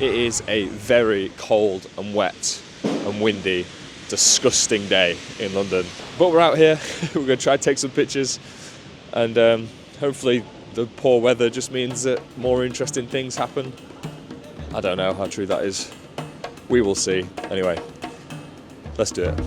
It is a very cold and wet and windy, disgusting day in London. But we're out here, we're going to try to take some pictures, and hopefully the poor weather just means that more interesting things happen. I don't know how true that is. We will see. Anyway, let's do it.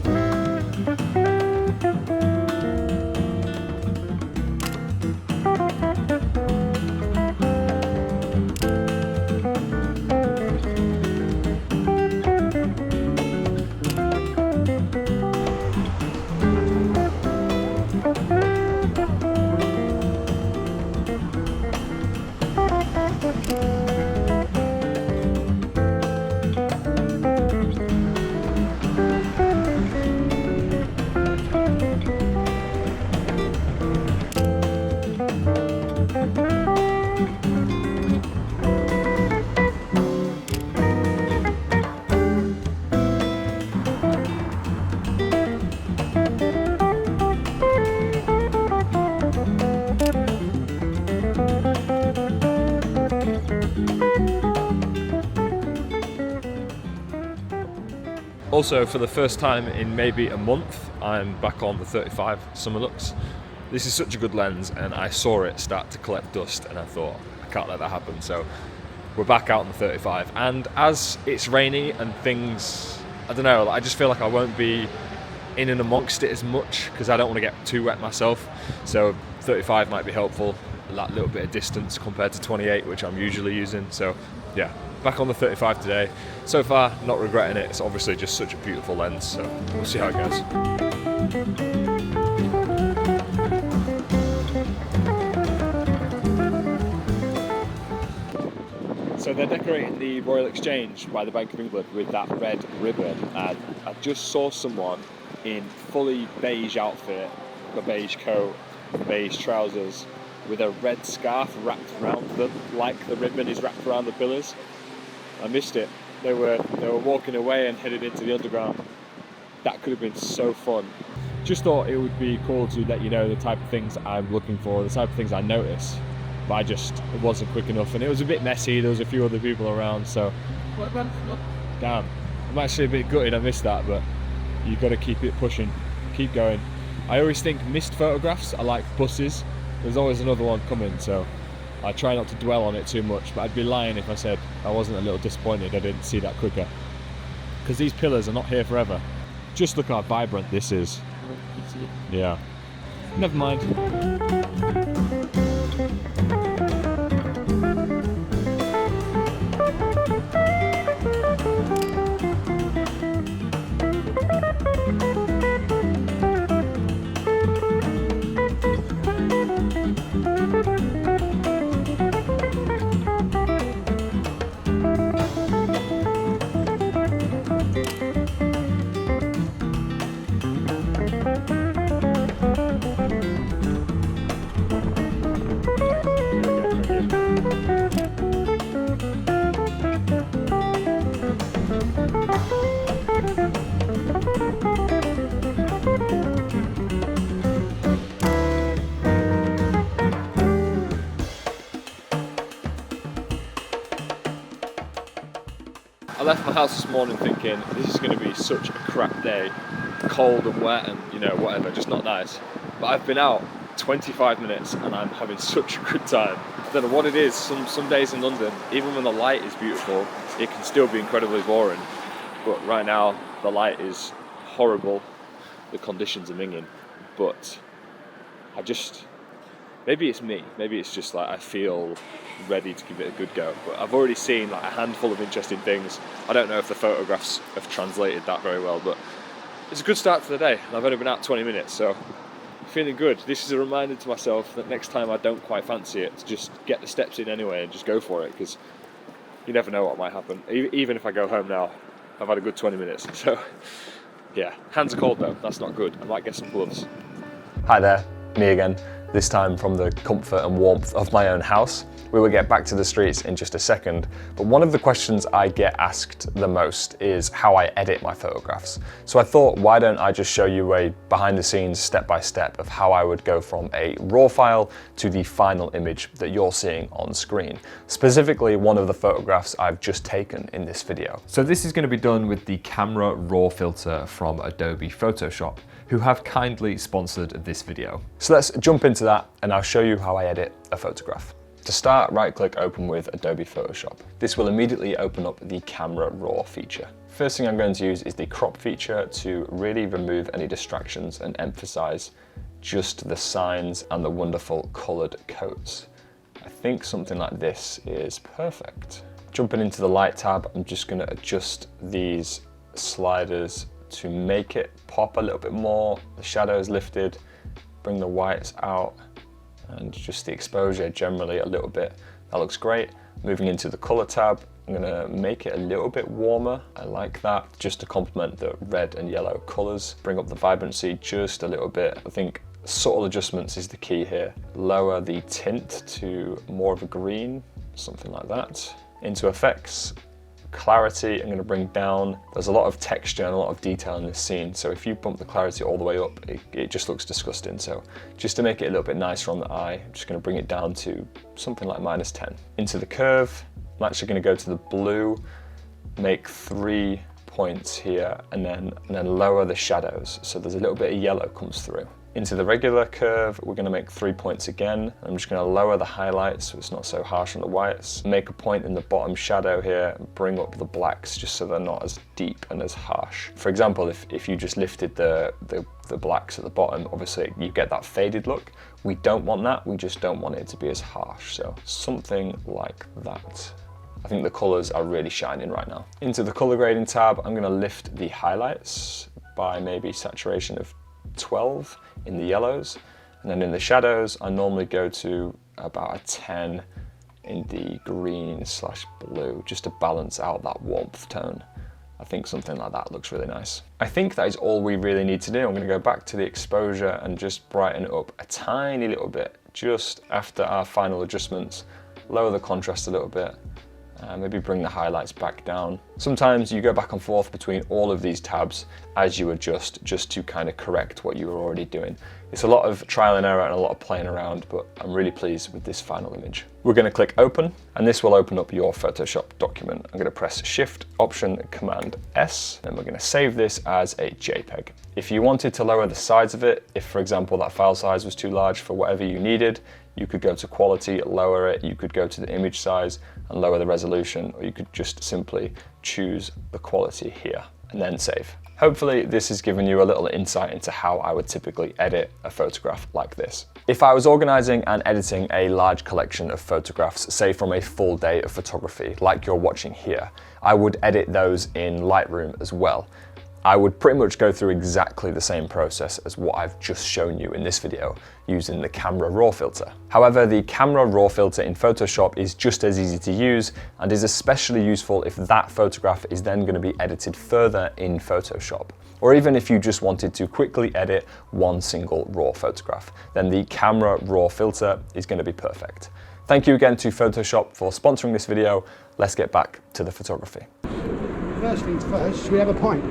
Also, for the first time in maybe a month, I'm back on the 35 Summilux. This is such a good lens, and I saw it start to collect dust, and I thought, I can't let that happen. So we're back out on the 35, and as it's rainy and things, I don't know, I just feel like I won't be in and amongst it as much because I don't want to get too wet myself. So 35 might be helpful, that little bit of distance compared to 28, which I'm usually using. So yeah, back on the 35 today. So far, not regretting it. It's obviously just such a beautiful lens, so we'll see how it goes. So they're decorating the Royal Exchange by the Bank of England with that red ribbon, and I just saw someone in fully beige outfit, a beige coat, beige trousers, with a red scarf wrapped around them, like the ribbon is wrapped around the pillars. I missed it. They were walking away and headed into the underground. That could have been so fun. Just thought it would be cool to let you know the type of things I'm looking for, the type of things I notice. But it wasn't quick enough, and it was a bit messy. There was a few other people around, so damn. I'm actually a bit gutted I missed that, but you've got to keep it pushing, keep going. I always think missed photographs are like buses. There's always another one coming, so I try not to dwell on it too much, but I'd be lying if I said I wasn't a little disappointed I didn't see that quicker. Because these pillars are not here forever. Just look how vibrant this is. Yeah. Never mind. I left my house this morning thinking this is going to be such a crap day, cold and wet and whatever, just not nice. But I've been out 25 minutes and I'm having such a good time. I don't know what it is, some days in London, even when the light is beautiful, it can still be incredibly boring. But right now the light is horrible, the conditions are minging, but maybe it's me, maybe it's just like I feel ready to give it a good go. But I've already seen like a handful of interesting things. I don't know if the photographs have translated that very well, but it's a good start to the day. I've only been out 20 minutes, so feeling good. This is a reminder to myself that next time I don't quite fancy it, to just get the steps in anyway and just go for it, because you never know what might happen. Even if I go home now, I've had a good 20 minutes. So yeah, hands are cold though, that's not good. I might get some gloves. Hi there, me again. this time from the comfort and warmth of my own house. We will get back to the streets in just a second, but one of the questions I get asked the most is how I edit my photographs. So I thought, why don't I just show you a behind the scenes step-by-step of how I would go from a RAW file to the final image that you're seeing on screen. Specifically, one of the photographs I've just taken in this video. So this is going to be done with the Camera Raw filter from Adobe Photoshop, who have kindly sponsored this video. So let's jump into that and I'll show you how I edit a photograph. To start, right-click Open with Adobe Photoshop. This will immediately open up the Camera Raw feature. First thing I'm going to use is the crop feature to really remove any distractions and emphasize just the signs and the wonderful colored coats. I think something like this is perfect. Jumping into the Light tab, I'm just going to adjust these sliders to make it pop a little bit more. The shadows lifted, bring the whites out, and just the exposure generally a little bit. That looks great. Moving into the color tab, I'm gonna make it a little bit warmer. I like that, just to complement the red and yellow colors. Bring up the vibrancy just a little bit. I think subtle adjustments is the key here. Lower the tint to more of a green, something like that. Into effects, clarity, I'm going to bring down. There's a lot of texture and a lot of detail in this scene, so if you bump the clarity all the way up, it just looks disgusting. So just to make it a little bit nicer on the eye, I'm just going to bring it down to something like -10. Into the curve, I'm actually going to go to the blue, make 3 points here, and then lower the shadows, so there's a little bit of yellow comes through. Into the regular curve, we're going to make 3 points again. I'm just going to lower the highlights so it's not so harsh on the whites. Make a point in the bottom shadow here, bring up the blacks just so they're not as deep and as harsh. For example, if you just lifted the blacks at the bottom, obviously you get that faded look. We don't want that, we just don't want it to be as harsh. So something like that. I think the colors are really shining right now. Into the color grading tab, I'm going to lift the highlights by maybe saturation of 12 in the yellows, and then in the shadows I normally go to about a 10 in the green/blue just to balance out that warmth tone. I think something like that looks really nice. I think that is all we really need to do. I'm going to go back to the exposure and just brighten it up a tiny little bit just after our final adjustments. Lower the contrast a little bit. Maybe bring the highlights back down. Sometimes you go back and forth between all of these tabs as you adjust, just to kind of correct what you were already doing. It's a lot of trial and error and a lot of playing around, but I'm really pleased with this final image. We're going to click open, and this will open up your Photoshop document. I'm going to press Shift, Option, Command S, and we're going to save this as a JPEG. If you wanted to lower the size of it, if for example that file size was too large for whatever you needed, you could go to quality, lower it, you could go to the image size and lower the resolution, or you could just simply choose the quality here and then save. Hopefully this has given you a little insight into how I would typically edit a photograph like this. If I was organizing and editing a large collection of photographs, say from a full day of photography, like you're watching here, I would edit those in Lightroom as well. I would pretty much go through exactly the same process as what I've just shown you in this video using the Camera Raw filter. However, the Camera Raw filter in Photoshop is just as easy to use and is especially useful if that photograph is then going to be edited further in Photoshop. Or even if you just wanted to quickly edit one single RAW photograph, then the Camera Raw filter is going to be perfect. Thank you again to Photoshop for sponsoring this video. Let's get back to the photography. First things first, should we have a pint?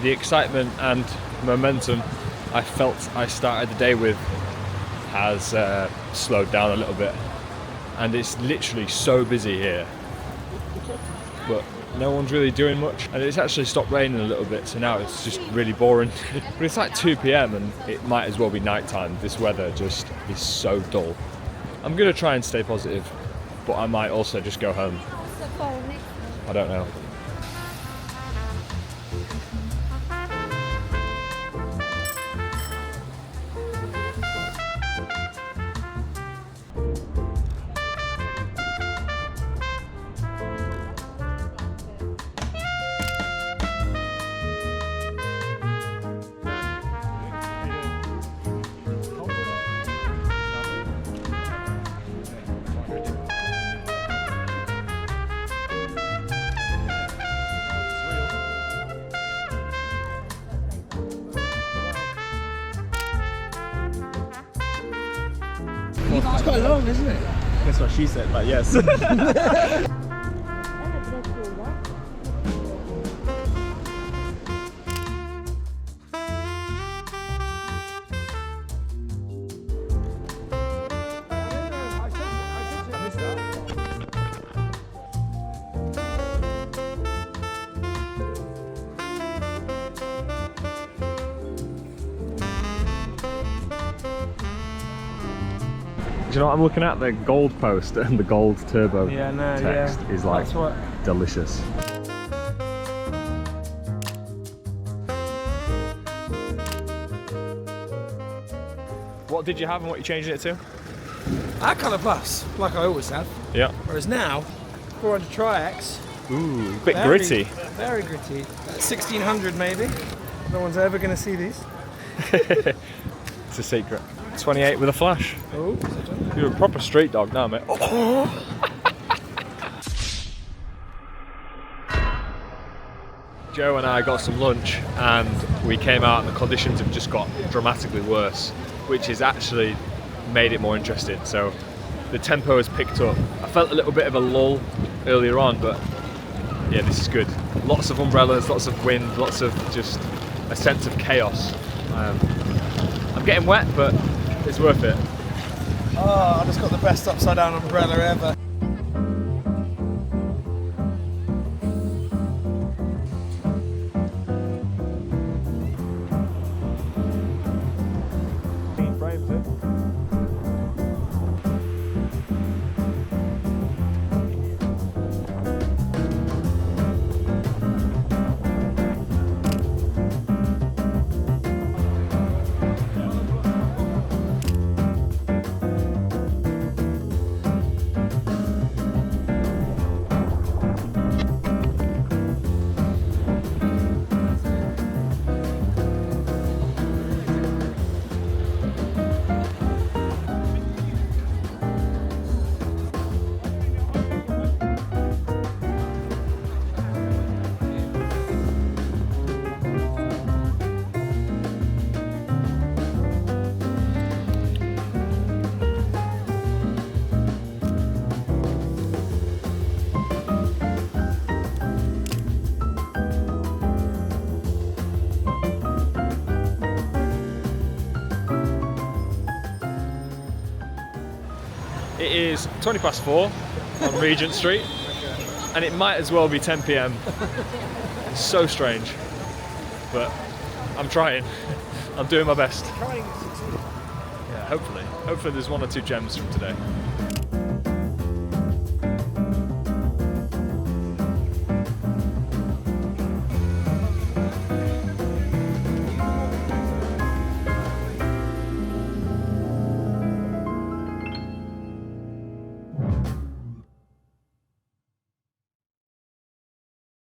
The excitement and momentum I felt I started the day with has slowed down a little bit, and it's literally so busy here, but no one's really doing much, and it's actually stopped raining a little bit, so now it's just really boring. But it's like 2 p.m. and it might as well be night time. This weather just is so dull. I'm gonna try and stay positive, but I might also just go home. I don't know. It's quite long, isn't it? That's what she said, but yes. Do you know what I'm looking at? The gold post and the gold turbo text is like delicious. What did you have and what are you changing it to? That colour plus, like I always have. Yeah. Whereas now, 400 Tri-X. Ooh, a bit very gritty. Very gritty. 1600 maybe. No one's ever going to see these. It's a secret. 28 with a flash. Oh. You're a proper street dog now, mate. Oh. Joe and I got some lunch and we came out and the conditions have just got dramatically worse, which has actually made it more interesting. So the tempo has picked up. I felt a little bit of a lull earlier on, but yeah, this is good. Lots of umbrellas, lots of wind, lots of just a sense of chaos. I'm getting wet, but it's worth it. Oh, I just got the best upside down umbrella ever. It is 4:20 on Regent Street, and it might as well be 10 p.m. It's so strange, but I'm trying. I'm doing my best. Yeah, hopefully. Hopefully there's 1 or 2 gems from today.